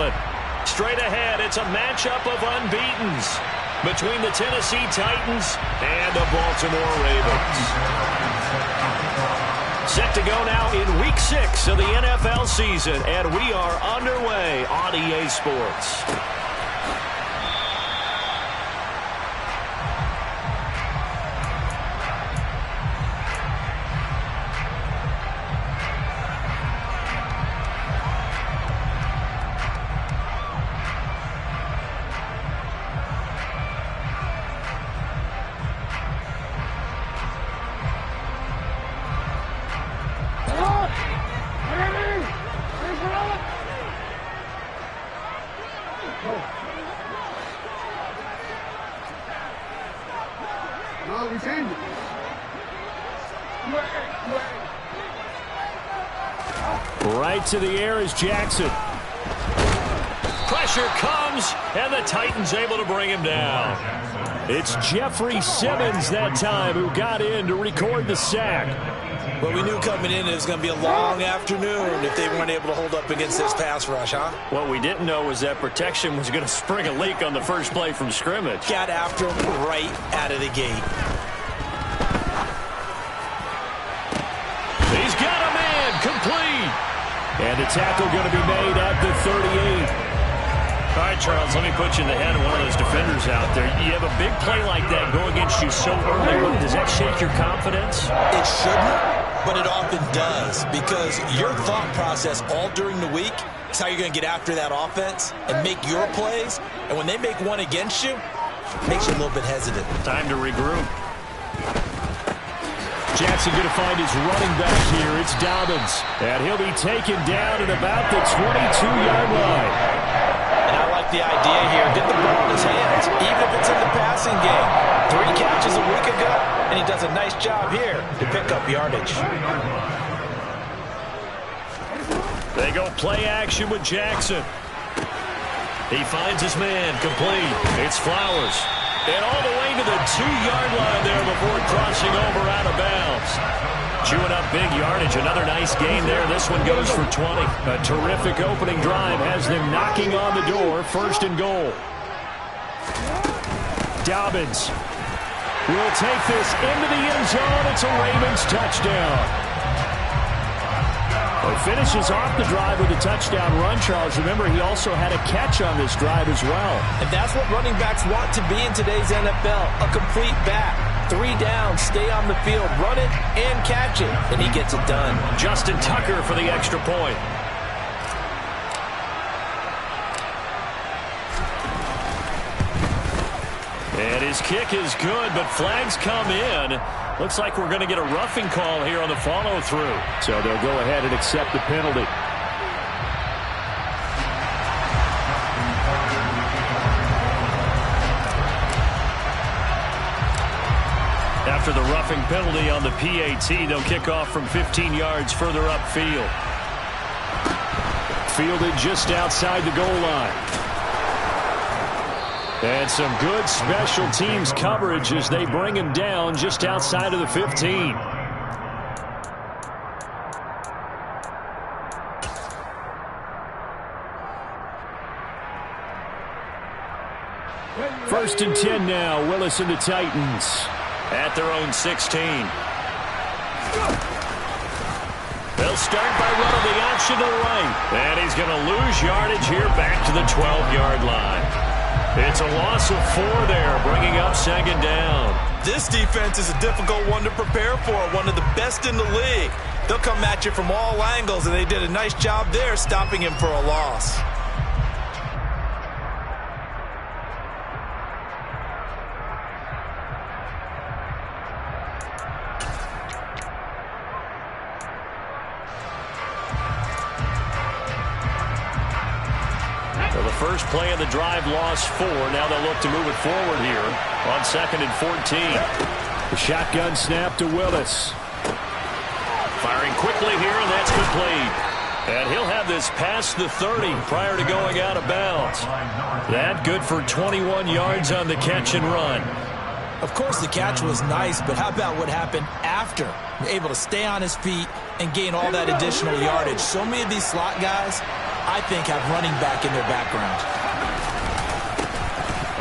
gentlemen. Straight ahead, it's a matchup of unbeatens between the Tennessee Titans and the Baltimore Ravens. Set to go now in Week 6 of the NFL season, and we are underway on EA Sports. Right to the air is Jackson. Pressure comes, and the Titans able to bring him down. It's Jeffrey Simmons that time who got in to record the sack. Well, we knew coming in it was going to be a long afternoon if they weren't able to hold up against this pass rush, huh? What we didn't know was that protection was going to spring a leak on the first play from scrimmage. Got after him right out of the gate. He's got a man, complete. And the tackle going to be made at the 38. All right, Charles, let me put you in the head of one of those defenders out there. You have a big play like that go against you so early. Does that shake your confidence? It shouldn't, but it often does, because your thought process all during the week is how you're going to get after that offense and make your plays. And when they make one against you, it makes you a little bit hesitant. Time to regroup. Jackson going to find his running back here. It's Dobbins. And he'll be taken down at about the 22-yard line. And I like the idea here. Get the ball in his hands, even if it's in the passing game. 3 catches a week ago, and he does a nice job here to pick up yardage. They go play action with Jackson. He finds his man, complete. It's Flowers. And all the way to the 2-yard line there before crossing over out of bounds. Chewing up big yardage. Another nice gain there. This one goes for 20. A terrific opening drive has them knocking on the door. 1st and goal. Dobbins will take this into the end zone. It's a Ravens touchdown. He finishes off the drive with a touchdown run, Charles. Remember, he also had a catch on this drive as well. And that's what running backs want to be in today's NFL, a complete back. 3 down, stay on the field, run it, and catch it, and he gets it done. Justin Tucker for the extra point. And his kick is good, but flags come in. Looks like we're going to get a roughing call here on the follow-through. So they'll go ahead and accept the penalty. After the roughing penalty on the PAT, they'll kick off from 15 yards further upfield. Fielded just outside the goal line. And some good special teams coverage as they bring him down just outside of the 15. First and 10 now. Willis and the Titans at their own 16. They'll start by running the option to the right. And he's going to lose yardage here back to the 12-yard line. It's a loss of 4 there, bringing up 2nd down. This defense is a difficult one to prepare for, one of the best in the league. They'll come at you from all angles, and they did a nice job there stopping him for a loss. First play of the drive, lost 4. Now they'll look to move it forward here on 2nd and 14. The shotgun snap to Willis. Firing quickly here, and that's complete. And he'll have this past the 30 prior to going out of bounds. That good for 21 yards on the catch and run. Of course, the catch was nice, but how about what happened after? Able to stay on his feet and gain all that additional yardage. So many of these slot guys I think, have running back in their background.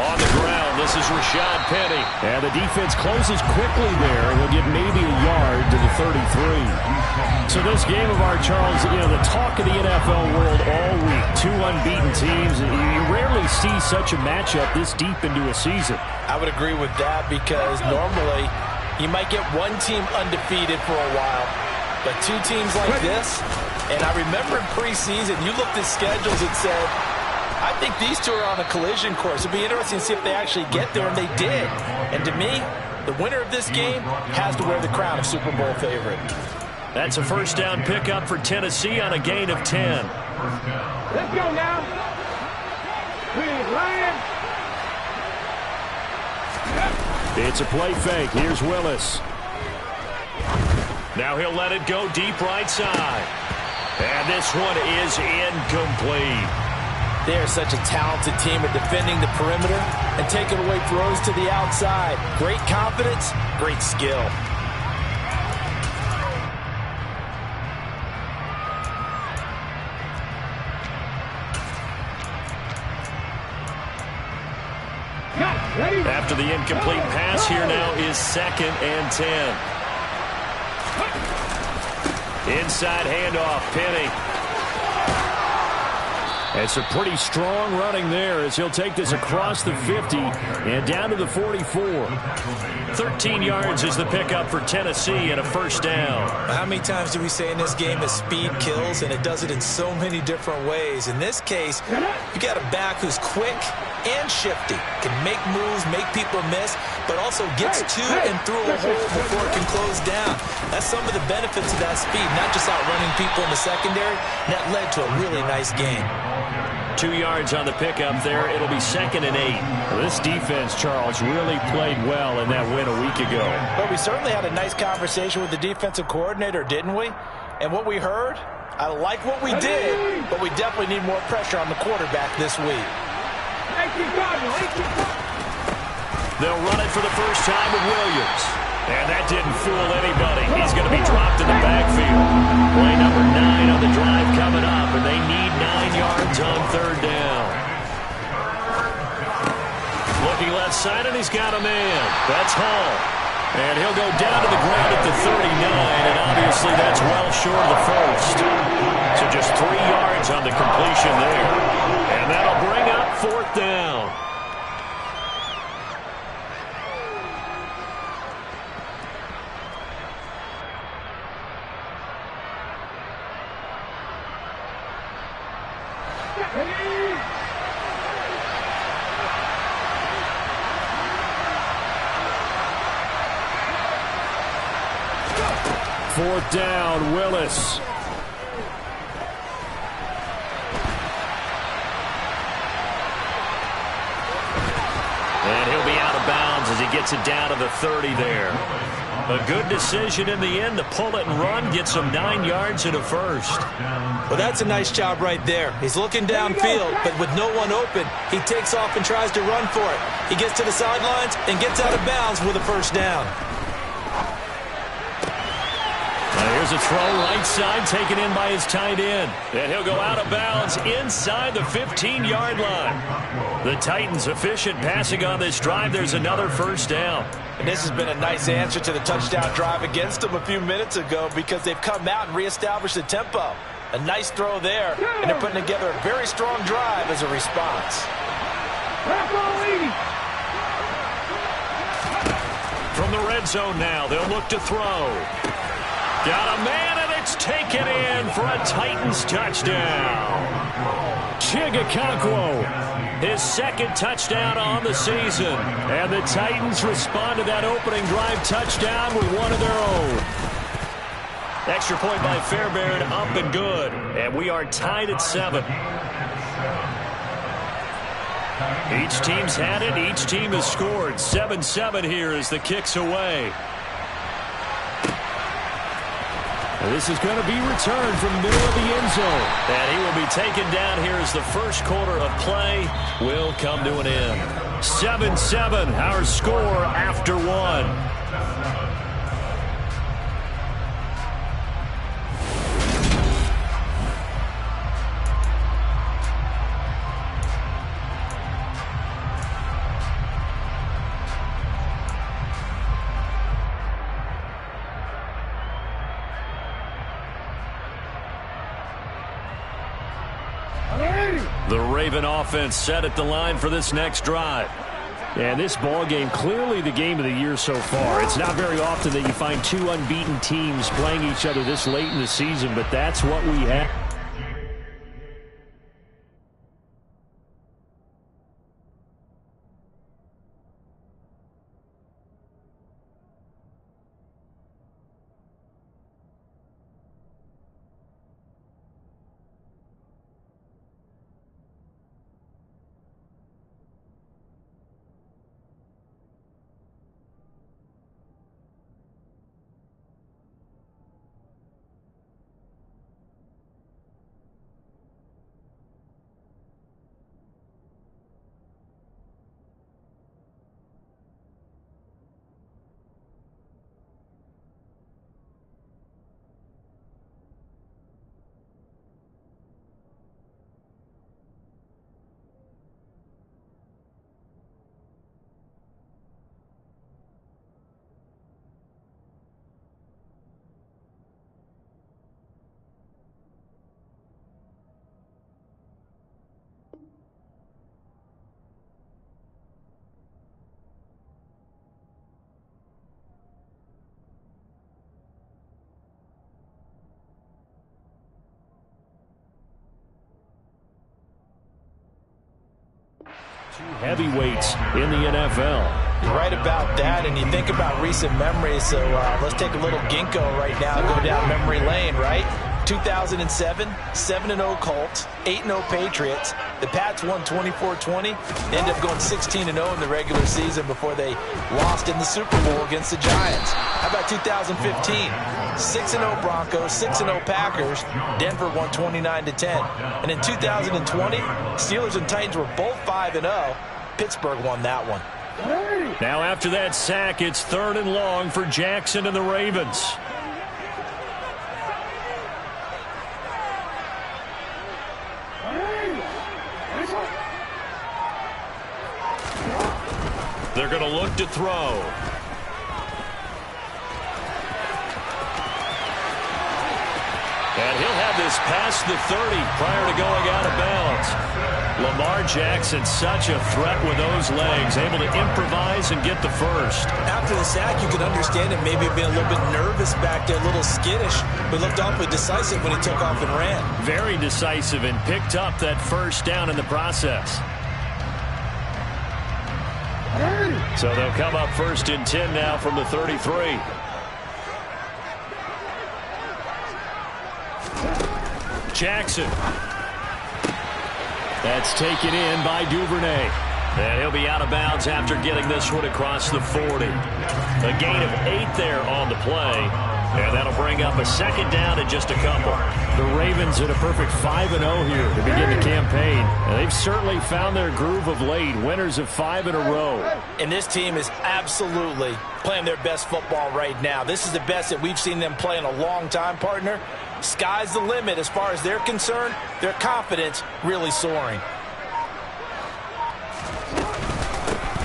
On the ground, this is Rashad Penny. And the defense closes quickly there. He'll get maybe a yard to the 33. So this game of our Charles, the talk of the NFL world all week. Two unbeaten teams. You rarely see such a matchup this deep into a season. I would agree with that because normally you might get one team undefeated for a while. But two teams like this, and I remember in preseason, you looked at schedules and said, I think these two are on a collision course. It'll be interesting to see if they actually get there, and they did. And to me, the winner of this game has to wear the crown of Super Bowl favorite. That's a first down pickup for Tennessee on a gain of 10. Let's go now. Please, Lions. It's a play fake. Here's Willis. Now he'll let it go deep right side. And this one is incomplete. They are such a talented team at defending the perimeter and taking away throws to the outside. Great confidence, great skill. After the incomplete pass, here now is 2nd and 10. Inside handoff, Penny. It's a pretty strong running there as he'll take this across the 50 and down to the 44. 13 yards is the pickup for Tennessee and a first down. How many times do we say in this game that speed kills, and it does it in so many different ways? In this case, you got a back who's quick and shifty, can make moves, make people miss, but also gets to and through a hole before it can close down. That's some of the benefits of that speed, not just outrunning people in the secondary. And that led to a really nice game. 2 yards on the pickup there. It'll be 2nd and 8. Well, this defense, Charles, really played well in that win a week ago. But we certainly had a nice conversation with the defensive coordinator, didn't we? And what we heard, I like what we did, but we definitely need more pressure on the quarterback this week. They'll run it for the first time with Williams. And that didn't fool anybody. He's going to be dropped in the backfield. Play number 9 on the drive coming up, and they need 9 yards on 3rd down. Looking left side, and he's got a man. That's Hall. And he'll go down to the ground at the 39, and obviously that's well short of the first. So just 3 yards on the completion there. And that'll bring up 4th down. Fourth down, Willis. And he'll be out of bounds as he gets it down to the 30 there. A good decision in the end to pull it and run, get some 9 yards and a first. Well, that's a nice job right there. He's looking downfield, but with no one open, he takes off and tries to run for it. He gets to the sidelines and gets out of bounds with a first down. Here's a throw right side taken in by his tight end. And he'll go out of bounds inside the 15-yard line. The Titans efficient passing on this drive. There's another first down. And this has been a nice answer to the touchdown drive against them a few minutes ago because they've come out and reestablished the tempo. A nice throw there, and they're putting together a very strong drive as a response. From the red zone now, they'll look to throw. Got a man, and it's taken in for a Titans touchdown. Chigakonkwo, his 2nd touchdown on the season. And the Titans respond to that opening drive touchdown with one of their own. Extra point by Fairbairn, up and good. And we are tied at 7. Each team's had it. Each team has scored. 7-7 here as the kick's away. This is going to be returned from the middle of the end zone. And he will be taken down here as the first quarter of play will come to an end. 7-7, our score after 1. The Raven offense set at the line for this next drive. And this ball game, clearly the game of the year so far. It's not very often that you find two unbeaten teams playing each other this late in the season, but that's what we have. Two heavyweights in the NFL. You're right about that, and you think about recent memories, so let's take a little ginkgo right now and go down memory lane, right? 2007, 7-0 Colts, 8-0 Patriots. The Pats won 24-20. They ended up going 16-0 in the regular season before they lost in the Super Bowl against the Giants. How about 2015? 6-0 Broncos, 6-0 Packers. Denver won 29-10. And in 2020, Steelers and Titans were both 5-0. Pittsburgh won that one. Now after that sack, it's 3rd and long for Jackson and the Ravens. They're going to look to throw. And he'll have this past the 30 prior to going out of bounds. Lamar Jackson, such a threat with those legs, able to improvise and get the first. After the sack, you could understand him maybe being a little bit nervous back there, a little skittish, but looked awfully decisive when he took off and ran. Very decisive and picked up that first down in the process. So they'll come up 1st and 10 now from the 33. Jackson. That's taken in by Duvernay. And he'll be out of bounds after getting this one across the 40. A gain of 8 there on the play. And that'll bring up a 2nd down and just a couple. The Ravens at a perfect 5-0 here to begin the campaign. And they've certainly found their groove of late. Winners of 5 in a row. And this team is absolutely playing their best football right now. This is the best that we've seen them play in a long time, partner. Sky's the limit as far as they're concerned. Their confidence really soaring.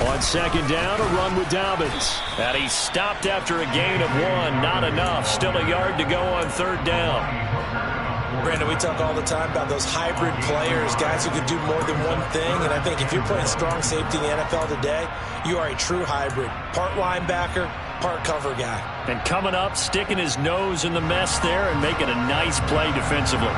On 2nd down, a run with Dobbins. And he stopped after a gain of 1. Not enough. Still a yard to go on 3rd down. Brandon, we talk all the time about those hybrid players, guys who can do more than one thing. And I think if you're playing strong safety in the NFL today, you are a true hybrid. Part linebacker, part cover guy. And coming up, sticking his nose in the mess there and making a nice play defensively.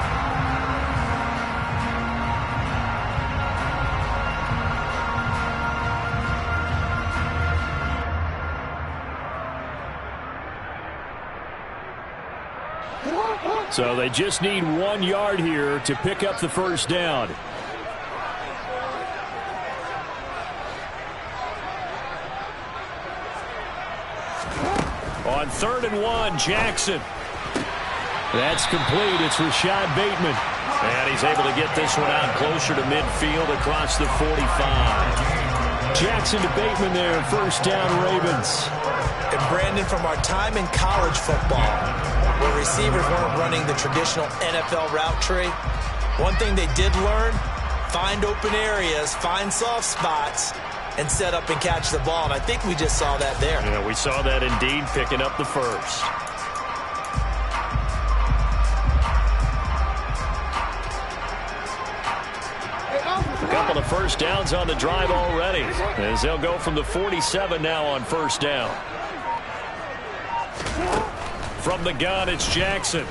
So they just need 1 yard here to pick up the first down. On 3rd and 1, Jackson. That's complete. It's Rashad Bateman. And he's able to get this one out closer to midfield across the 45. Jackson to Bateman there, 1st down Ravens. And Brandon, from our time in college football, where receivers weren't running the traditional NFL route tree, one thing they did learn, find open areas, find soft spots, and set up and catch the ball. And I think we just saw that there. Yeah, we saw that indeed, picking up the first. couple of first downs on the drive already, as they'll go from the 47 now on first down. From the gun, it's Jackson.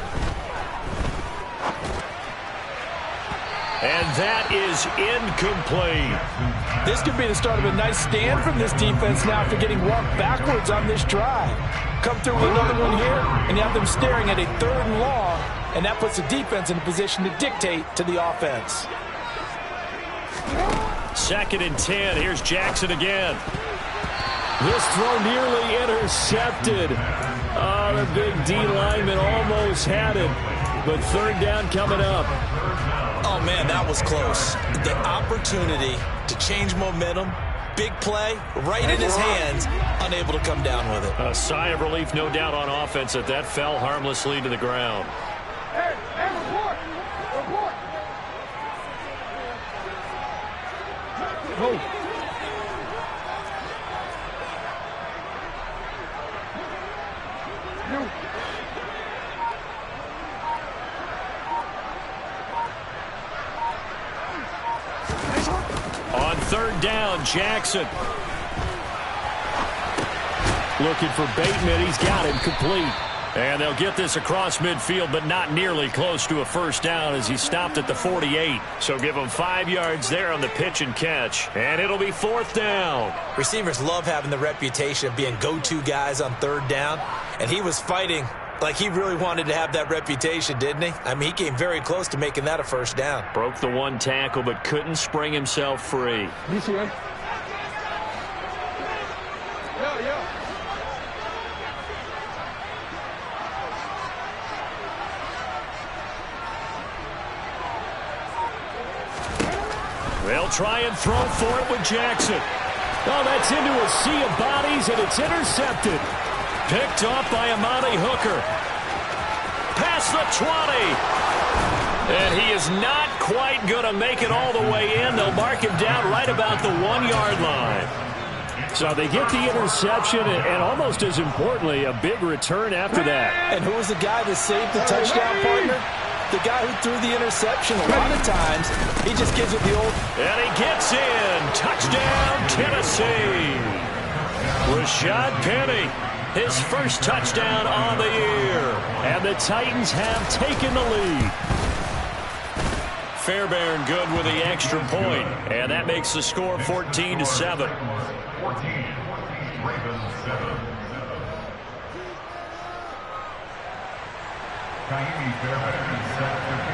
And that is incomplete. This could be the start of a nice stand from this defense now after getting walked backwards on this drive. Come through with another one here, and you have them staring at a 3rd and long, and that puts the defense in a position to dictate to the offense. 2nd and 10. Here's Jackson again. This throw nearly intercepted. Oh, the big D lineman almost had it, but 3rd down coming up. Oh, man, that was close. The opportunity to change momentum, big play, right in his hands, unable to come down with it. A sigh of relief, no doubt, on offense that that fell harmlessly to the ground. Hey, report! Report! Go. On 3rd down, Jackson. Looking for Bateman. He's got him complete. And they'll get this across midfield, but not nearly close to a first down as he stopped at the 48. So give him 5 yards there on the pitch and catch. And it'll be 4th down. Receivers love having the reputation of being go-to guys on 3rd down. And he was fighting like he really wanted to have that reputation, didn't he? I mean, he came very close to making that a first down. Broke the 1 tackle, but couldn't spring himself free. This way. Yeah. They'll try and throw for it with Jackson. Oh, that's into a sea of bodies, and it's intercepted. Picked off by Amani Hooker. Past the 20. And he is not quite going to make it all the way in. They'll mark him down right about the 1-yard line. So they get the interception, and almost as importantly, a big return after that. And who was the guy that saved the touchdown, partner? The guy who threw the interception. A lot of times, he just gives it the old... And he gets in. Touchdown, Tennessee. Rashad Penny, his first touchdown on the year. And the Titans have taken the lead. Fairbairn good with the extra point. And that makes the score 14-7. 14, Ravens 7.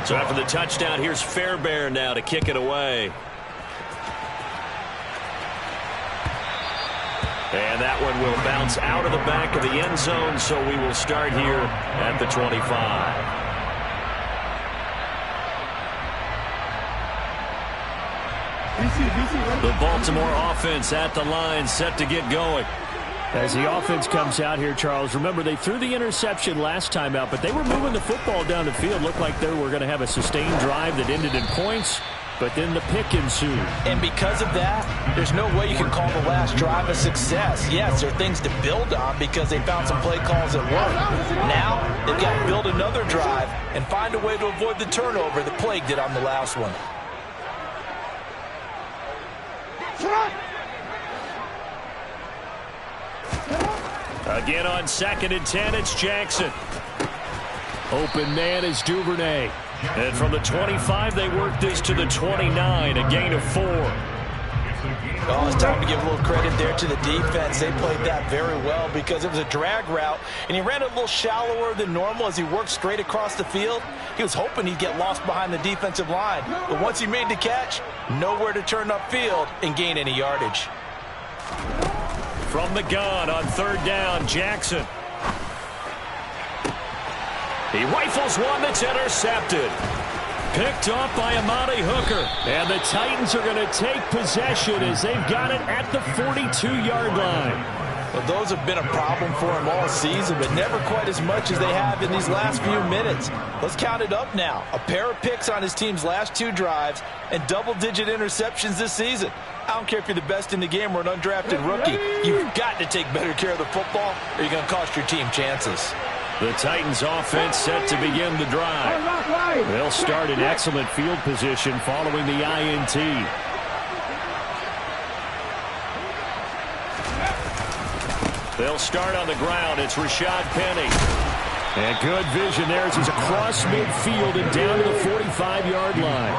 So after the touchdown, here's Fairbairn now to kick it away. And that one will bounce out of the back of the end zone, so we will start here at the 25. The Baltimore offense at the line, set to get going. As the offense comes out here, Charles, remember they threw the interception last time out, but they were moving the football down the field. Looked like they were going to have a sustained drive that ended in points, but then the pick ensued. And because of that, there's no way you can call the last drive a success. Yes, there are things to build on because they found some play calls that work. Now, they've got to build another drive and find a way to avoid the turnover that plagued it on the last one. Again on 2nd and 10, it's Jackson. Open man is Duvernay. And from the 25, they work this to the 29, a gain of 4. Oh, it's time to give a little credit there to the defense. They played that very well because it was a drag route, and he ran a little shallower than normal as he worked straight across the field. He was hoping he'd get lost behind the defensive line, but once he made the catch, nowhere to turn upfield and gain any yardage. From the gun on 3rd down, Jackson. He rifles one that's intercepted. Picked off by Amani Hooker. And the Titans are going to take possession as they've got it at the 42-yard line. Well, those have been a problem for him all season, but never quite as much as they have in these last few minutes. Let's count it up now. A pair of picks on his team's last 2 drives and double-digit interceptions this season. I don't care if you're the best in the game or an undrafted rookie. You've got to take better care of the football or you're going to cost your team chances. The Titans offense set to begin the drive. They'll start in excellent field position following the INT. They'll start on the ground. It's Rashad Penny. And good vision there as he's across midfield and down to the 45-yard line.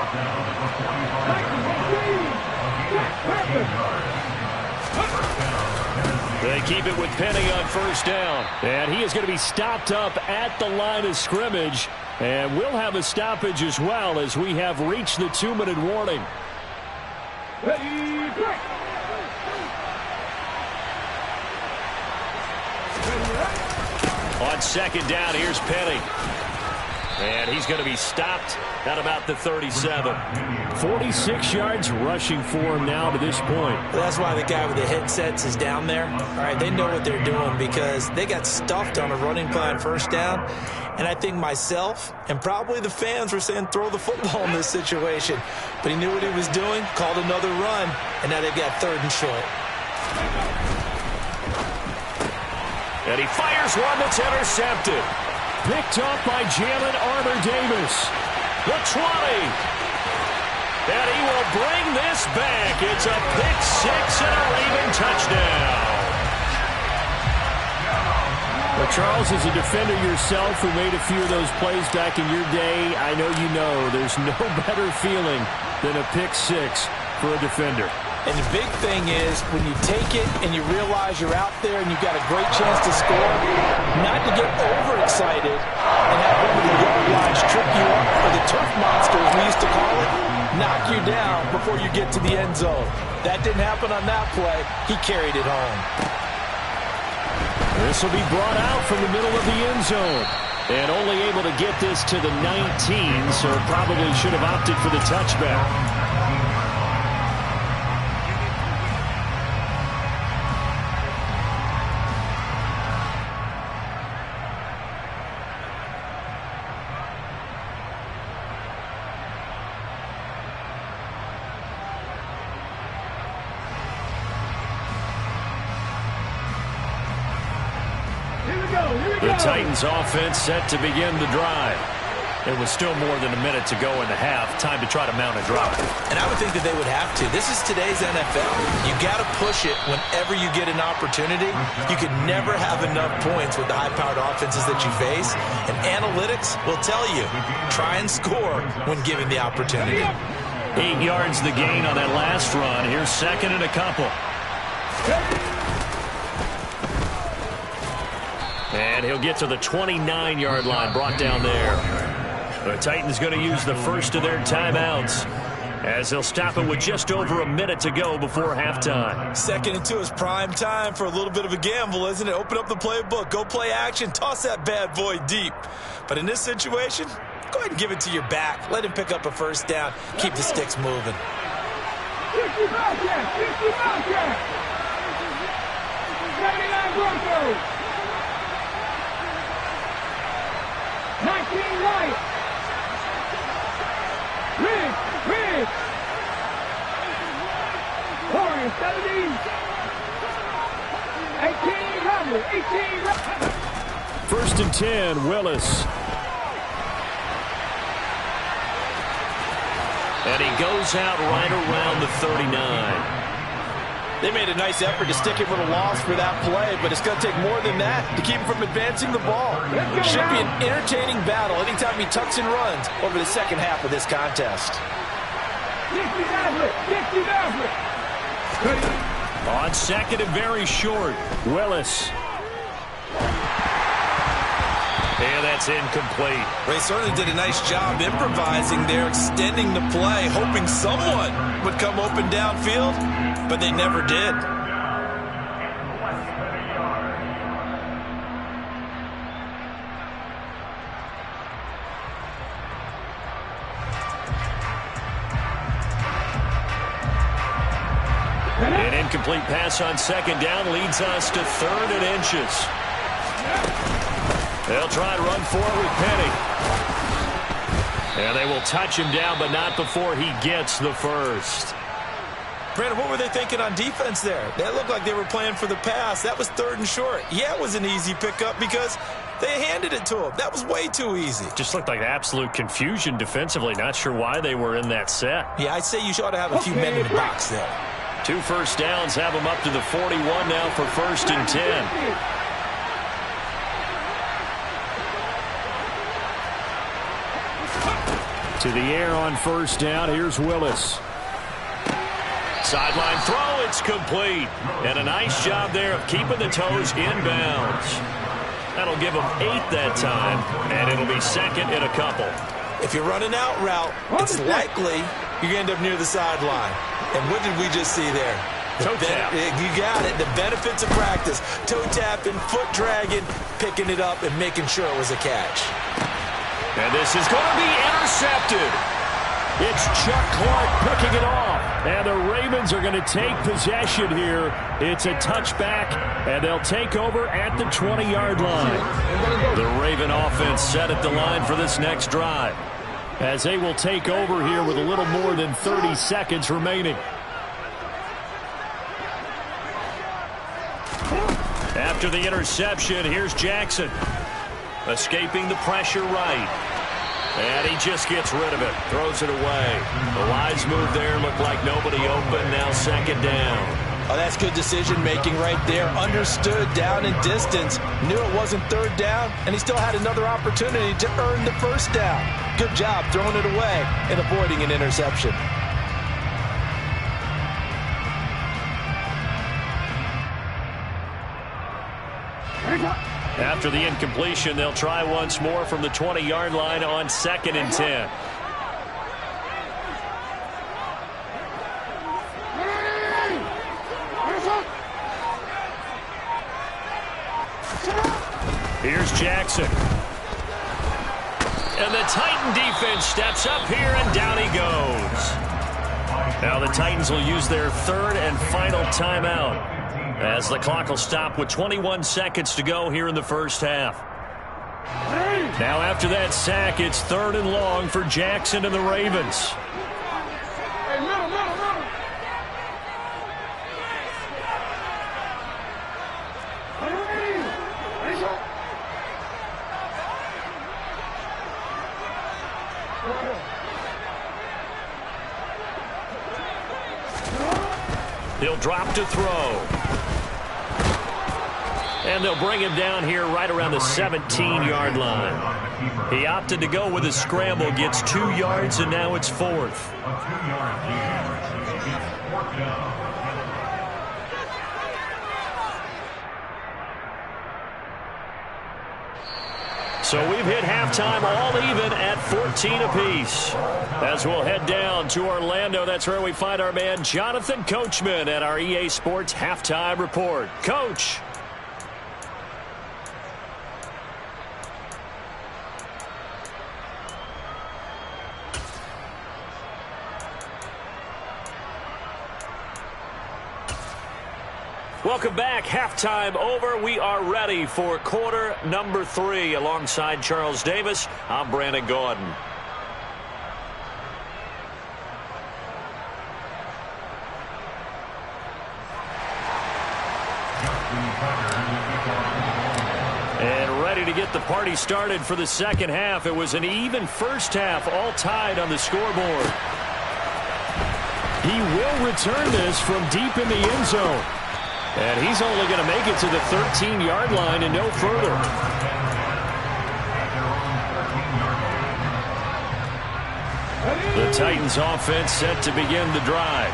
They keep it with Penny on first down. And he is going to be stopped up at the line of scrimmage. And we'll have a stoppage as well as we have reached the 2-minute warning. On second down, here's Penny. And he's going to be stopped at about the 37. 46 yards rushing for him now to this point. That's why the guy with the headsets is down there. All right, they know what they're doing because they got stuffed on a running play on first down. And I think myself and probably the fans were saying throw the football in this situation. But he knew what he was doing, called another run, and now they've got 3rd and short. And he fires one that's intercepted. Picked up by Jalen Armour-Davis. The 20. And he will bring this back. It's a pick 6 and a Raven touchdown. Well, Charles, as a defender yourself who made a few of those plays back in your day, I know you know there's no better feeling than a pick 6 for a defender. And the big thing is when you take it and you realize you're out there and you've got a great chance to score, not to get overexcited and have one of the yard lines trip you up, or the turf monster, as we used to call it, knock you down before you get to the end zone. That didn't happen on that play. He carried it home. This will be brought out from the middle of the end zone. And only able to get this to the 19, so probably should have opted for the touchback. The Titans offense set to begin the drive. It was still more than a minute to go in the half. Time to try to mount a drive. And I would think that they would have to. This is today's NFL. You got to push it whenever you get an opportunity. You can never have enough points with the high-powered offenses that you face. And analytics will tell you, try and score when given the opportunity. 8 yards the gain on that last run. Here's 2nd and a couple. And he'll get to the 29-yard line, brought down there. The Titans going to use the first of their timeouts as they'll stop it with just over a minute to go before halftime. 2nd and 2 is prime time for a little bit of a gamble, isn't it? Open up the playbook, go play action, toss that bad boy deep. But in this situation, go ahead and give it to your back. Let him pick up a first down. Keep the sticks moving. 50 Bobcats! 50 Bobcats! 79 Broncos! 19 Lions! Rig! Warriors 17! 18 Rebels! 18 Rebels! 1st and 10, Willis. And he goes out right around the 39. They made a nice effort to stick him with a loss for that play, but it's going to take more than that to keep him from advancing the ball. Should be an entertaining battle anytime he tucks and runs over the second half of this contest. On 2nd and very short, Willis. And that's incomplete. They certainly did a nice job improvising there, extending the play, hoping someone would come open downfield, but they never did. An incomplete pass on 2nd down leads us to 3rd and inches. They'll try and run for it with Penny. And they will touch him down, but not before he gets the first. Brandon, what were they thinking on defense there? That looked like they were playing for the pass. That was 3rd and short. Yeah, it was an easy pickup because they handed it to him. That was way too easy. Just looked like absolute confusion defensively. Not sure why they were in that set. Yeah, I'd say you ought to have a few men in the box there. 2 first downs have them up to the 41 now for 1st and 10. To the air on 1st down. Here's Willis. Sideline throw, it's complete. And a nice job there of keeping the toes inbounds. That'll give them 8 that time, and it'll be 2nd and a couple. If you're running out route, it's likely you're going to end up near the sideline. And what did we just see there? Toe tap. You got it. The benefits of practice. Toe tapping, foot dragging, picking it up, and making sure it was a catch. And this is going to be intercepted. It's Chuck Clark picking it off. And the Ravens are going to take possession here. It's a touchback, and they'll take over at the 20-yard line. The Raven offense set at the line for this next drive, as they will take over here with a little more than 30 seconds remaining. After the interception, here's Jackson. Escaping the pressure right. And he just gets rid of it. Throws it away. The wise move there. Looked like nobody open. Now 2nd down. Oh, that's good decision-making right there. Understood down and distance. Knew it wasn't 3rd down, and he still had another opportunity to earn the 1st down. Good job throwing it away and avoiding an interception. After the incompletion, they'll try once more from the 20-yard line on 2nd and 10. Here's Jackson. And the Titan defense steps up here, and down he goes. Now the Titans will use their 3rd and final timeout, as the clock will stop with 21 seconds to go here in the 1st half. Now after that sack, it's 3rd and long for Jackson and the Ravens. He'll drop to throw. And they'll bring him down here right around the 17-yard line. He opted to go with a scramble, gets 2 yards, and now it's 4th. So we've hit halftime all even at 14 apiece. As we'll head down to Orlando, that's where we find our man Jonathan Coachman at our EA Sports Halftime Report. Coach. Welcome back. Halftime over. We are ready for quarter number 3. Alongside Charles Davis, I'm Brandon Gaudin. And ready to get the party started for the 2nd half. It was an even 1st half, all tied on the scoreboard. He will return this from deep in the end zone. And he's only going to make it to the 13-yard line and no further. The Titans offense set to begin the drive.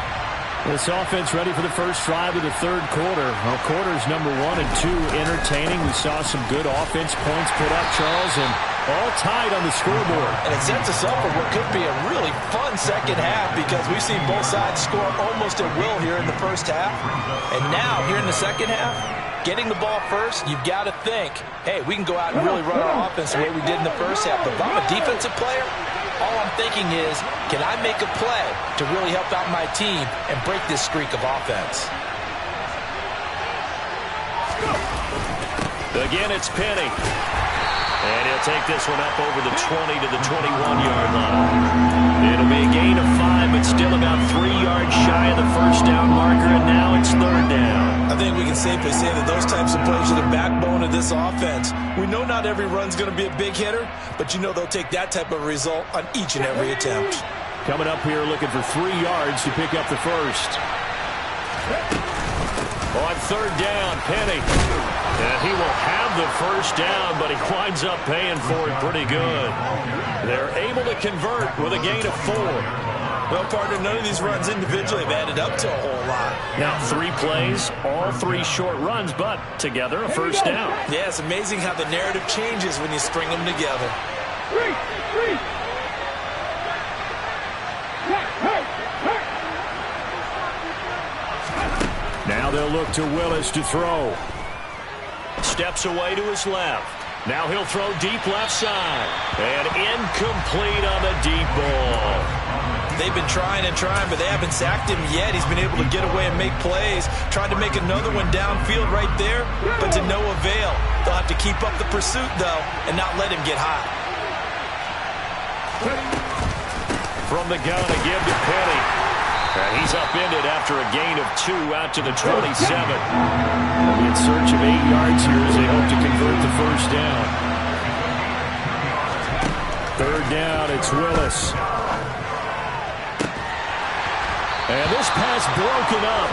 This offense ready for the first drive of the 3rd quarter. Well, quarters number 1 and 2 entertaining. We saw some good offense points put up, Charles, and all tied on the scoreboard. And it sets us up for what could be a really fun 2nd half, because we've seen both sides score almost at will here in the 1st half. And now, here in the 2nd half, getting the ball first, you've got to think, hey, we can go out and really run our offense the way we did in the 1st half. But if I'm a defensive player, all I'm thinking is, can I make a play to really help out my team and break this streak of offense? Again, it's Penny. And he'll take this one up over the 20 to the 21-yard line. It'll be a gain of 5, but still about 3 yards shy of the 1st down marker, and now it's 3rd down. I think we can safely say that those types of plays are the backbone of this offense. We know not every run's going to be a big hitter, but you know they'll take that type of result on each and every attempt. Coming up here looking for 3 yards to pick up the 1st. On third down, Penny. And he will have the first down, but he winds up paying for it pretty good. They're able to convert with a gain of 4. Well, partner, none of these runs individually have added up to a whole lot. Now 3 plays, all 3 short runs, but together a first down. Yeah, it's amazing how the narrative changes when you string them together. 3. Now they'll look to Willis to throw. Steps away to his left. Now he'll throw deep left side. And incomplete on the deep ball. They've been trying and trying, but they haven't sacked him yet. He's been able to get away and make plays. Tried to make another one downfield right there, but to no avail. They'll have to keep up the pursuit, though, and not let him get hot. From the gun, a give to Penny. And he's upended after a gain of 2 out to the 27. In search of 8 yards here as they hope to convert the first down. Third down, it's Willis. And this pass broken up.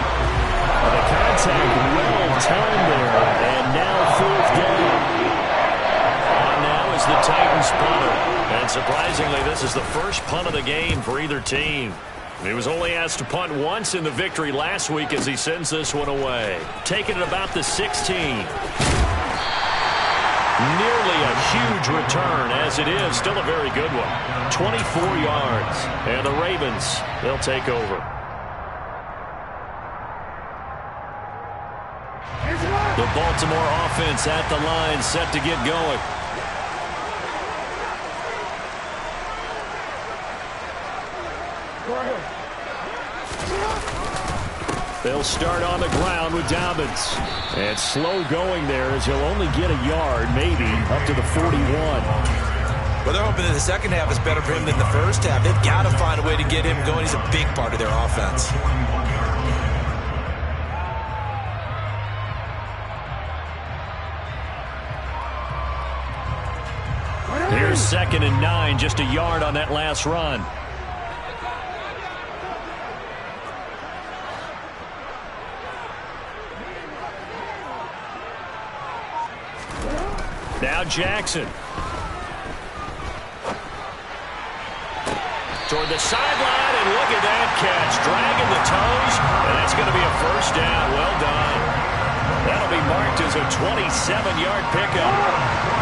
The contact well timed there. And now fourth down. On now is the Titans punter. And surprisingly, this is the first punt of the game for either team. He was only asked to punt once in the victory last week as he sends this one away. Taking it about the 16. Nearly a huge return as it is. Still a very good one. 24 yards. And the Ravens, they'll take over. The Baltimore offense at the line, set to get going. They'll start on the ground with Dobbins. And slow going there as he'll only get a yard, maybe, up to the 41. Well, they're hoping that the second half is better for him than the first half. They've got to find a way to get him going. He's a big part of their offense. Here's 2nd and 9, just a yard on that last run. Now Jackson. Toward the sideline, and look at that catch. Dragging the toes, and that's going to be a first down. Well done. That'll be marked as a 27-yard pickup.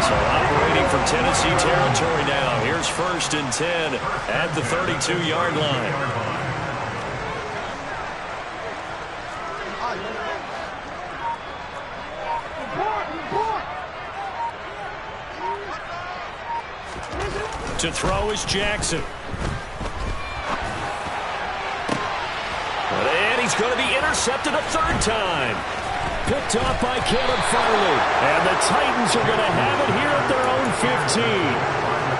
So operating from Tennessee territory now. Here's 1st and 10 at the 32-yard line. To throw is Jackson. And he's going to be intercepted a 3rd time. Picked off by Caleb Farley. And the Titans are going to have it here at their own 15.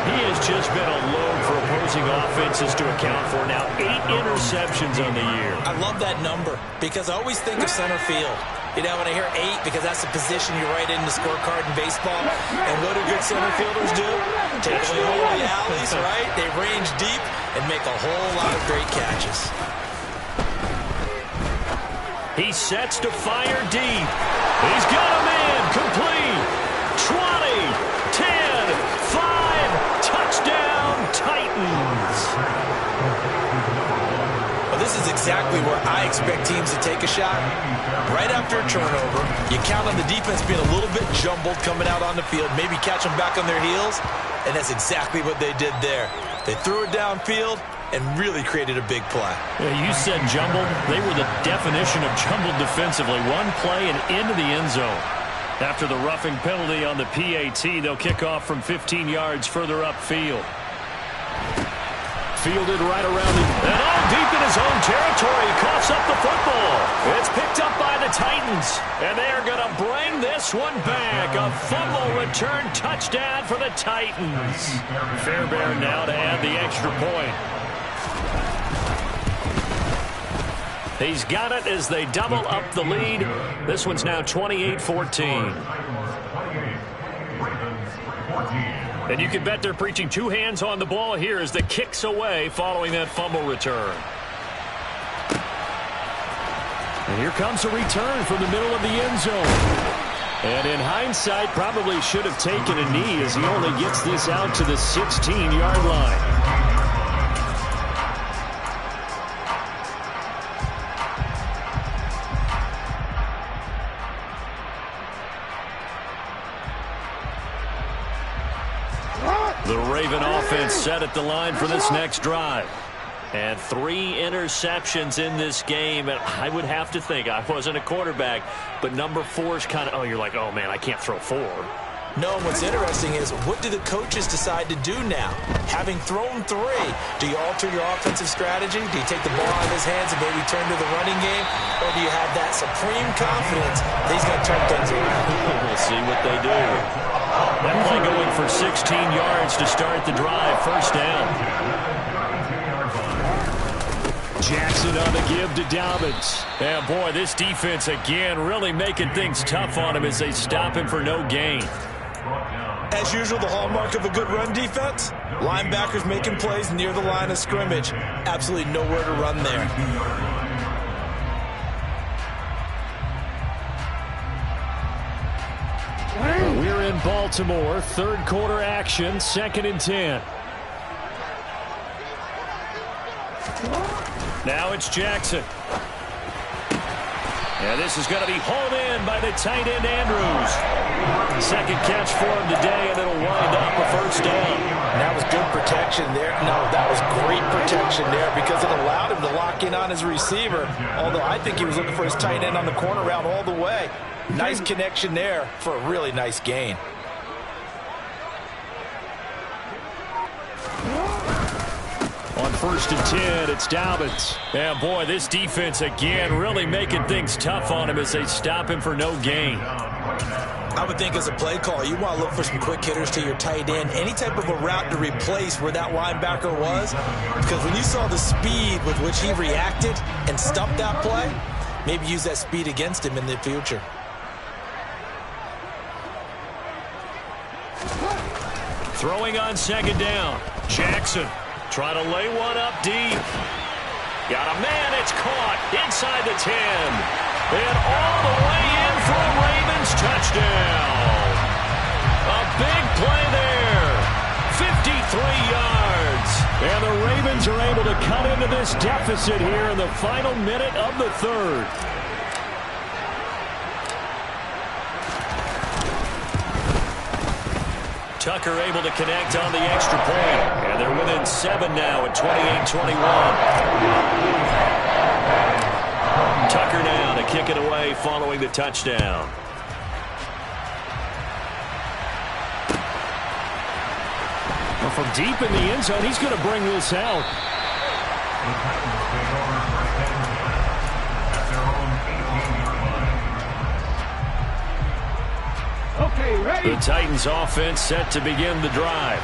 He has just been a load for opposing offenses to account for. Now 8 interceptions on the year. I love that number because I always think of center field. You know, when I hear 8, because that's the position you write in the scorecard in baseball. And what do good center fielders do? Take away all the alleys, right? They range deep and make a whole lot of great catches. He sets to fire deep. He's got him in. Complete. 20, 10, 5. Touchdown, Titans. Well, this is exactly where I expect teams to take a shot. Right after a turnover, you count on the defense being a little bit jumbled coming out on the field, maybe catch them back on their heels, and that's exactly what they did there. They threw it downfield and really created a big play. Yeah, you said jumbled. They were the definition of jumbled defensively. One play and into the end zone. After the roughing penalty on the PAT, they'll kick off from 15 yards further upfield. Fielded right around him. And all deep in his own territory. He coughs up the football. It's picked up by the Titans. And they are going to bring this one back. A fumble return touchdown for the Titans. Fairbairn now to add the extra point. He's got it as they double up the lead. This one's now 28-14. And you can bet they're preaching 2 hands on the ball here as the kicks away following that fumble return. And here comes a return from the middle of the end zone. And in hindsight, probably should have taken a knee as he only gets this out to the 16-yard line. The Raven offense set at the line for this next drive. And 3 interceptions in this game. And I would have to think, I wasn't a quarterback, but number 4 is kind of, you're like, oh, man, I can't throw 4. No, and what's interesting is, what do the coaches decide to do now? Having thrown 3, do you alter your offensive strategy? Do you take the ball out of his hands and maybe turn to the running game? Or do you have that supreme confidence that he's going to turn things around? We'll see what they do. That play going for 16 yards to start the drive. First down. Jackson on the give to Dobbins. And boy, this defense again really making things tough on him as they stop him for no gain. As usual, the hallmark of a good run defense, linebackers making plays near the line of scrimmage. Absolutely nowhere to run there. We're in Baltimore, third quarter action, 2nd and 10. Now it's Jackson. And this is going to be hauled in by the tight end Andrews. Second catch for him today, and it'll wind up a first down. That was good protection there. No, that was great protection there because it allowed him to lock in on his receiver, although I think he was looking for his tight end on the corner route all the way. Nice connection there for a really nice gain. On 1st and 10, it's Dobbins. And boy, this defense again really making things tough on him as they stop him for no gain. I would think as a play caller, you want to look for some quick hitters to your tight end, any type of a route to replace where that linebacker was. Because when you saw the speed with which he reacted and stuffed that play, maybe use that speed against him in the future. Throwing on 2nd down. Jackson trying to lay one up deep. Got a man, it's caught inside the 10. And all the way in for a Ravens touchdown. A big play there. 53 yards. And the Ravens are able to cut into this deficit here in the final minute of the 3rd. Tucker able to connect on the extra point. And they're within 7 now at 28-21. Tucker now to kick it away following the touchdown. Well, from deep in the end zone, he's going to bring this out. Okay, ready? The Titans offense set to begin the drive.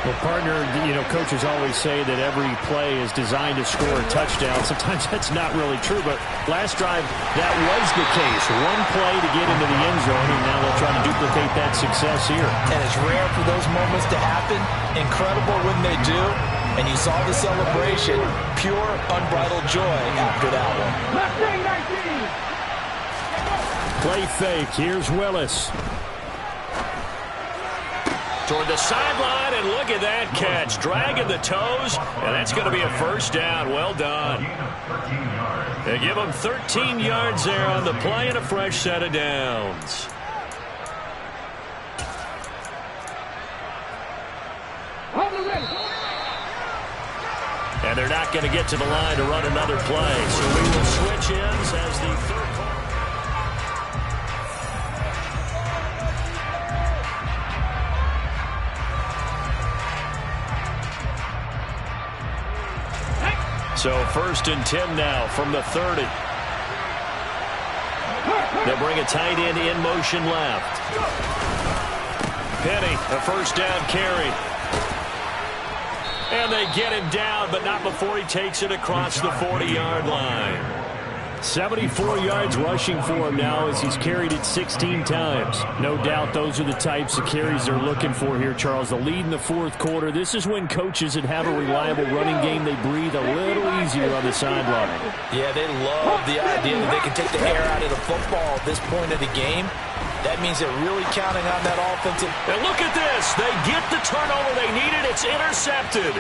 Well, partner, coaches always say that every play is designed to score a touchdown. Sometimes that's not really true, but last drive, that was the case. One play to get into the end zone, and now they'll try to duplicate that success here. And it's rare for those moments to happen. Incredible when they do. And you saw the celebration. Pure, unbridled joy after that one. Left wing 19. Play fake. Here's Willis. Toward the sideline, and look at that catch. Dragging the toes, and that's going to be a first down. Well done. They give them 13 yards there on the play and a fresh set of downs. And they're not going to get to the line to run another play. So we will switch ends as the third quarter. So 1st and 10 now from the 30. They'll bring a tight end in motion left. Penny, a first down carry. And they get him down, but not before he takes it across the 40-yard line. 74 yards rushing for him now as he's carried it 16 times. No doubt those are the types of carries they're looking for here, Charles. The lead in the fourth quarter. This is when coaches that have a reliable running game, they breathe a little easier on the sideline. Yeah, they love the idea that they can take the air out of the football at this point of the game. That means they're really counting on that offensive. And look at this. They get the turnover they needed. It's intercepted.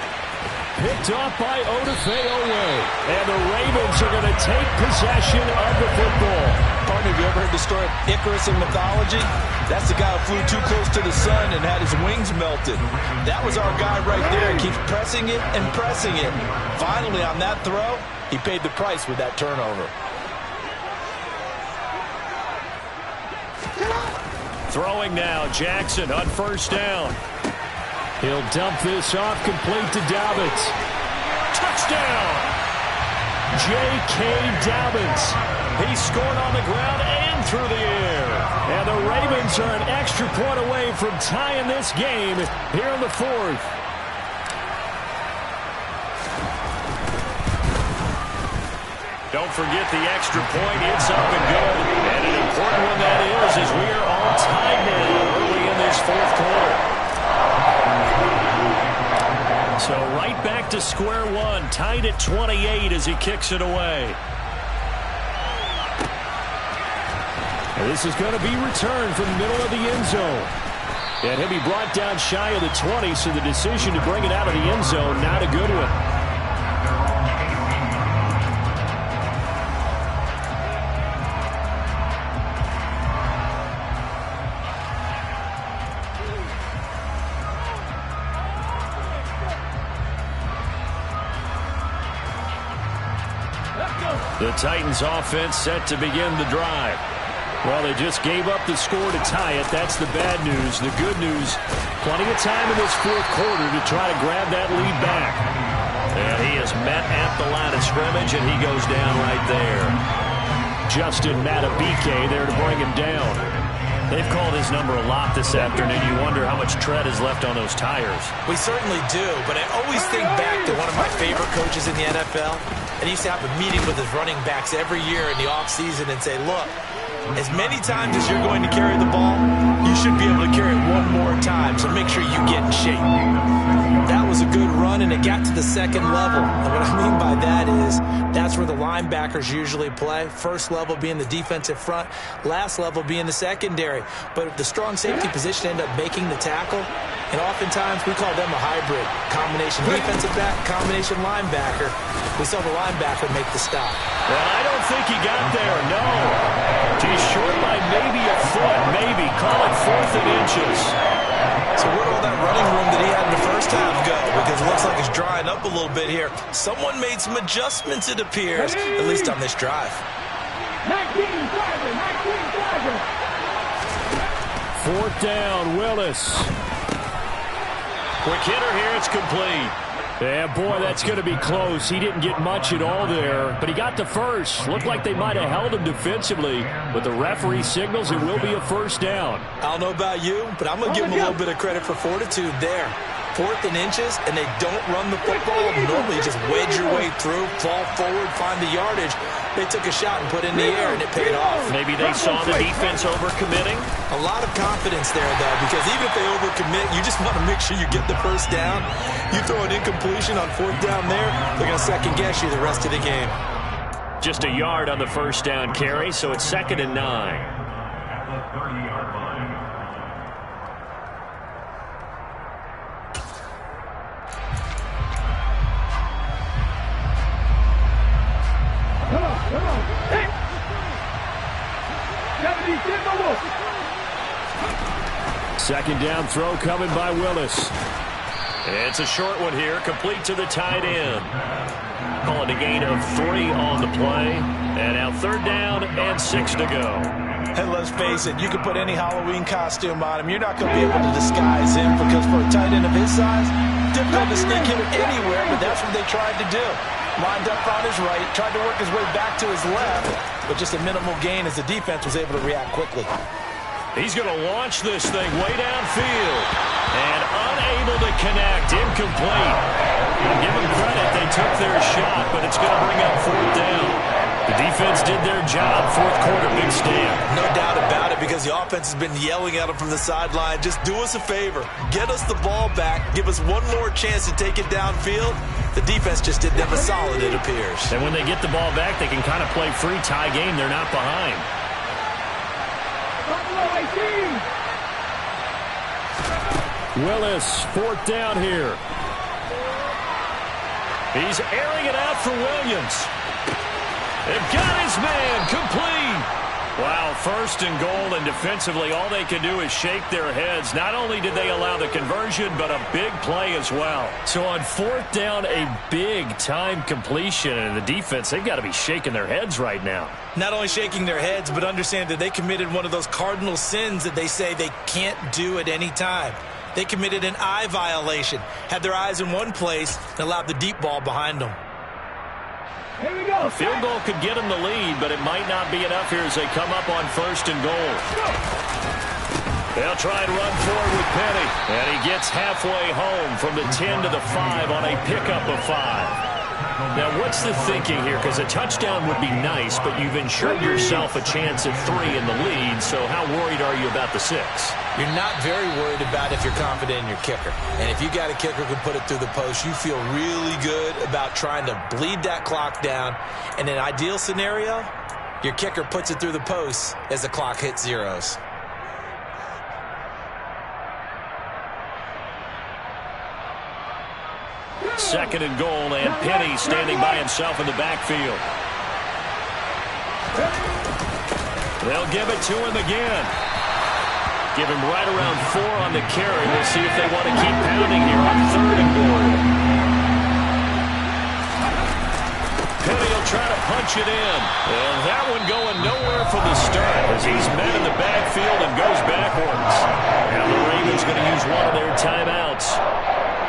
Picked off by Odafe Oweh. And the Ravens are going to take possession of the football. Partner, have you ever heard the story of Icarus in mythology? That's the guy who flew too close to the sun and had his wings melted. That was our guy right there. He keeps pressing it and pressing it. Finally, on that throw, he paid the price with that turnover. Throwing now, Jackson on first down. He'll dump this off, complete to Dobbins. Touchdown! J.K. Dobbins. He scored on the ground and through the air. And the Ravens are an extra point away from tying this game here in the fourth. Don't forget the extra point. It's up and good. And an important one that is, as we are all tied now early in this fourth quarter. So right back to square one, tied at 28 as he kicks it away. And this is going to be returned from the middle of the end zone. And he'll be brought down shy of the 20, so the decision to bring it out of the end zone, not a good one. The Titans offense set to begin the drive. Well, they just gave up the score to tie it. That's the bad news. The good news, plenty of time in this fourth quarter to try to grab that lead back. And he is met at the line of scrimmage, and he goes down right there. Justin Matabike there to bring him down. They've called his number a lot this afternoon. You wonder how much tread is left on those tires. We certainly do, but I always think back to one of my favorite coaches in the NFL. And he used to have a meeting with his running backs every year in the offseason and say, look, as many times as you're going to carry the ball, you should be able to carry it one more time, so make sure you get in shape. That was a good run, and it got to the second level. And what I mean by that is that's where the linebackers usually play. First level being the defensive front, last level being the secondary. But the strong safety position ended up making the tackle, and oftentimes we call them a hybrid. Combination defensive back, combination linebacker. We saw the linebacker make the stop. Well, I don't think he got there, no. He's short by maybe a foot, maybe. Call it 4th and inches. So where'd all that running room that he had in the first half go? Because it looks like it's drying up a little bit here. Someone made some adjustments, it appears, at least on this drive. 19 flaggers. 4th down, Willis. Quick hitter here, it's complete. Yeah, boy, that's going to be close. He didn't get much at all there, but he got the first. Looked like they might have held him defensively, but the referee signals it will be a first down. I don't know about you, but I'm going to give him a little bit of credit for fortitude there. 4th and inches, and they don't run the football. Normally, you just wedge your way through, fall forward, find the yardage. They took a shot and put it in the air, and it paid off. Maybe they saw the defense overcommitting. A lot of confidence there, though, because even if they overcommit, you just want to make sure you get the first down. You throw an incompletion on 4th down there, they're going to second-guess you the rest of the game. Just a yard on the first down carry, so it's 2nd and 9. Come on. Hey. 2nd down throw coming by Willis. It's a short one here, complete to the tight end. Calling a gain of 3 on the play. And now 3rd down and 6 to go. And let's face it, you can put any Halloween costume on him. You're not going to be able to disguise him because for a tight end of his size, difficult to sneak him anywhere, but that's what they tried to do. Lined up on his right, tried to work his way back to his left, but just a minimal gain as the defense was able to react quickly. He's going to launch this thing way downfield. And unable to connect, incomplete. I'll give him credit, they took their shot, but it's going to bring up 4th down. The defense did their job. Fourth quarter, big stand. No doubt about it, because the offense has been yelling at them from the sideline. Just do us a favor. Get us the ball back. Give us one more chance to take it downfield. The defense just did them a solid, it appears. And when they get the ball back, they can kind of play free, tie game. They're not behind. Willis, fourth down here. He's airing it out for Williams. They've got his man complete. Wow, first and goal, and defensively all they can do is shake their heads. Not only did they allow the conversion, but a big play as well. So on fourth down, a big-time completion, and the defense, they've got to be shaking their heads right now. Not only shaking their heads, but understand that they committed one of those cardinal sins that they say they can't do at any time. They committed an eye violation, had their eyes in one place, and allowed the deep ball behind them. Here we go. A field goal could get them the lead, but it might not be enough here as they come up on first and goal. They'll try and run forward with Penny. And he gets halfway home from the 10 to the 5 on a pickup of 5. Now, what's the thinking here? Because a touchdown would be nice, but you've ensured yourself a chance at 3 in the lead, so how worried are you about the 6? You're not very worried about if you're confident in your kicker. And if you got a kicker who can put it through the post, you feel really good about trying to bleed that clock down. In an ideal scenario, your kicker puts it through the post as the clock hits zeros. Second and goal, and Penny standing by himself in the backfield. They'll give it to him again. Give him right around 4 on the carry. We'll see if they want to keep pounding here on third and goal. Penny will try to punch it in. And that one going nowhere from the start as he's met in the backfield and goes backwards. Now the Ravens going to use one of their timeouts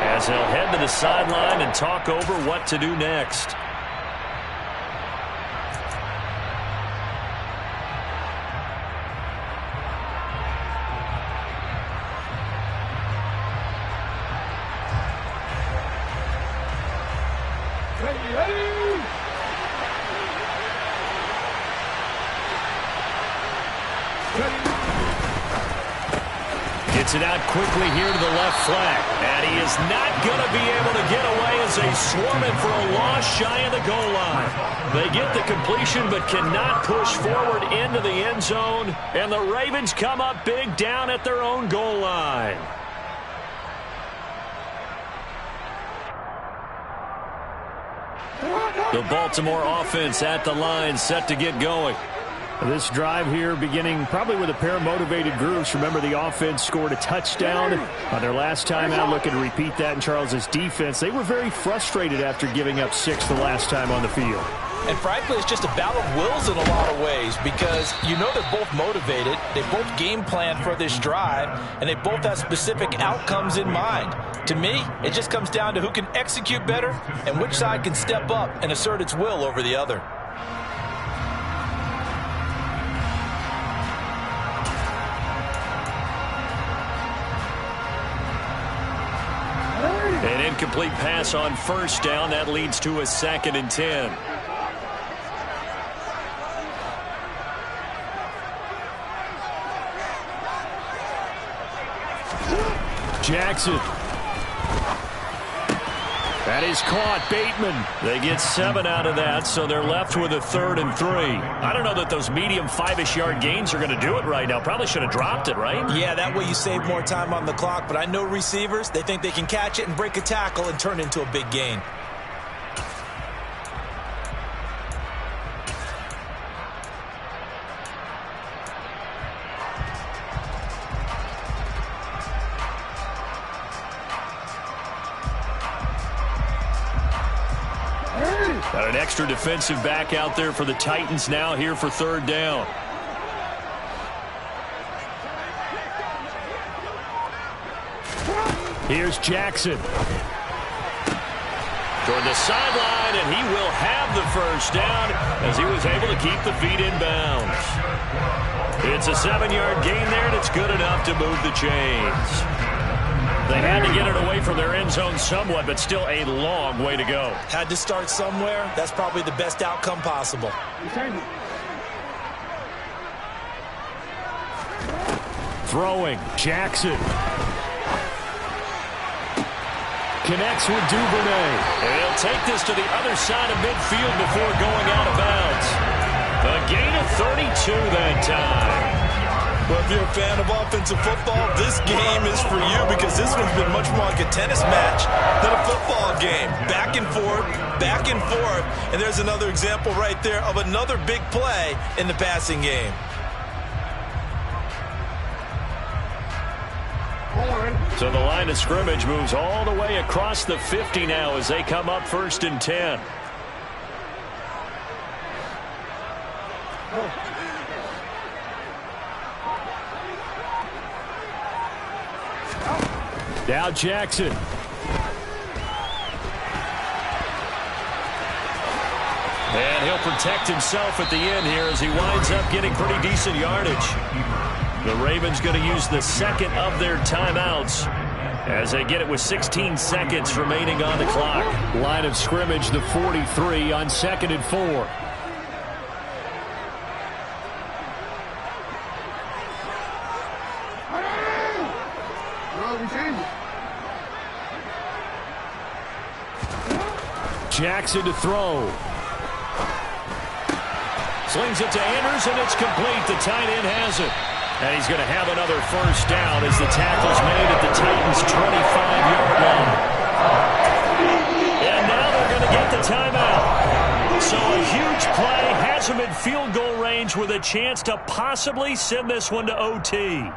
as they'll head to the sideline and talk over what to do next. Gets it out quickly here to the left flank. And he is not going to be able to get away as they swarm him for a loss shy of the goal line. They get the completion but cannot push forward into the end zone. And the Ravens come up big down at their own goal line. The Baltimore offense at the line, set to get going. This drive here beginning probably with a pair of motivated groups. Remember, the offense scored a touchdown on their last time out. Looking to repeat that in Charles's defense. They were very frustrated after giving up 6 the last time on the field. And frankly, it's just a battle of wills in a lot of ways because you know they're both motivated. They both game plan for this drive, and they both have specific outcomes in mind. To me, it just comes down to who can execute better and which side can step up and assert its will over the other. An incomplete pass on first down. That leads to a 2nd and 10. Jackson. That is caught. Bateman. They get 7 out of that, so they're left with a 3rd and 3. I don't know that those medium 5-ish yard gains are going to do it right now. Probably should have dropped it, right? Yeah, that way you save more time on the clock. But I know receivers, they think they can catch it and break a tackle and turn it into a big gain. Got an extra defensive back out there for the Titans now here for 3rd down. Here's Jackson. Toward the sideline, and he will have the first down as he was able to keep the feet in bounds. It's a 7-yard gain there, and it's good enough to move the chains. They had to get it away from their end zone somewhat, but still a long way to go. Had to start somewhere. That's probably the best outcome possible. Throwing, Jackson. Connects with Duvernay. And he'll take this to the other side of midfield before going out of bounds. A gain of 32 that time. Well, if you're a fan of offensive football, this game is for you because this one's been much more like a tennis match than a football game. Back and forth, and there's another example right there of another big play in the passing game. So the line of scrimmage moves all the way across the 50 now as they come up 1st and 10. Now Jackson. And he'll protect himself at the end here as he winds up getting pretty decent yardage. The Ravens going to use the second of their timeouts as they get it with 16 seconds remaining on the clock. Line of scrimmage, the 43 on 2nd and 4. Jackson to throw. Slings it to Andrews, and it's complete. The tight end has it. And he's going to have another first down as the tackle's made at the Titans' 25-yard line. And now they're going to get the timeout. So a huge play has him in field goal range with a chance to possibly send this one to OT.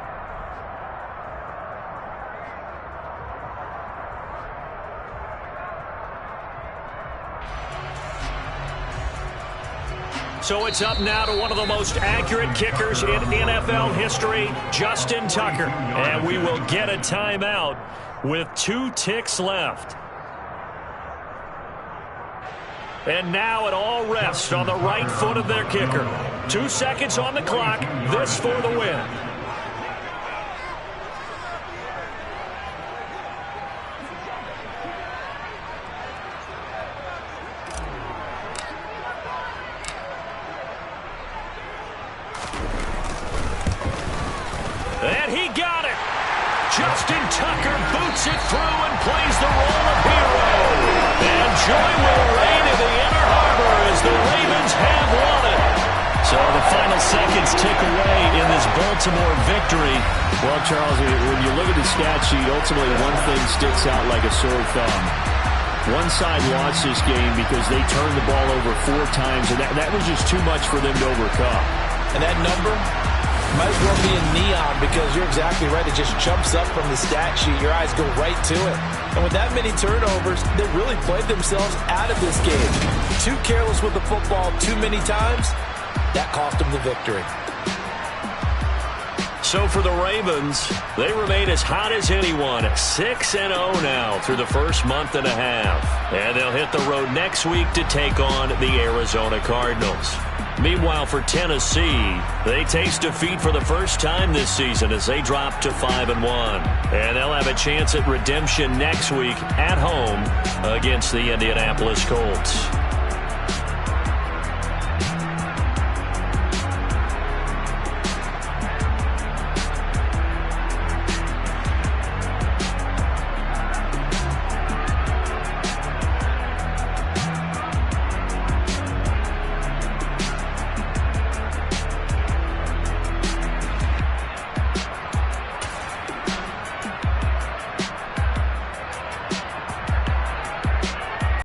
So it's up now to one of the most accurate kickers in NFL history, Justin Tucker. And we will get a timeout with 2 ticks left. And now it all rests on the right foot of their kicker. 2 seconds on the clock. This for the win. And he got it. Justin Tucker boots it through and plays the role of hero. And joy will reign in the Inner Harbor as the Ravens have won it. So the final seconds tick away in this Baltimore victory. Well, Charles, when you look at the stat sheet, ultimately one thing sticks out like a sore thumb. One side lost this game because they turned the ball over 4 times, and that was just too much for them to overcome. And that number might as well be in neon because you're exactly right. It just jumps up from the stat sheet. Your eyes go right to it. And with that many turnovers, they really played themselves out of this game. Too careless with the football too many times. That cost them the victory. So for the Ravens, they remain as hot as anyone, 6-0 now through the first month and a half. And they'll hit the road next week to take on the Arizona Cardinals. Meanwhile, for Tennessee, they taste defeat for the first time this season as they drop to 5-1. And they'll have a chance at redemption next week at home against the Indianapolis Colts.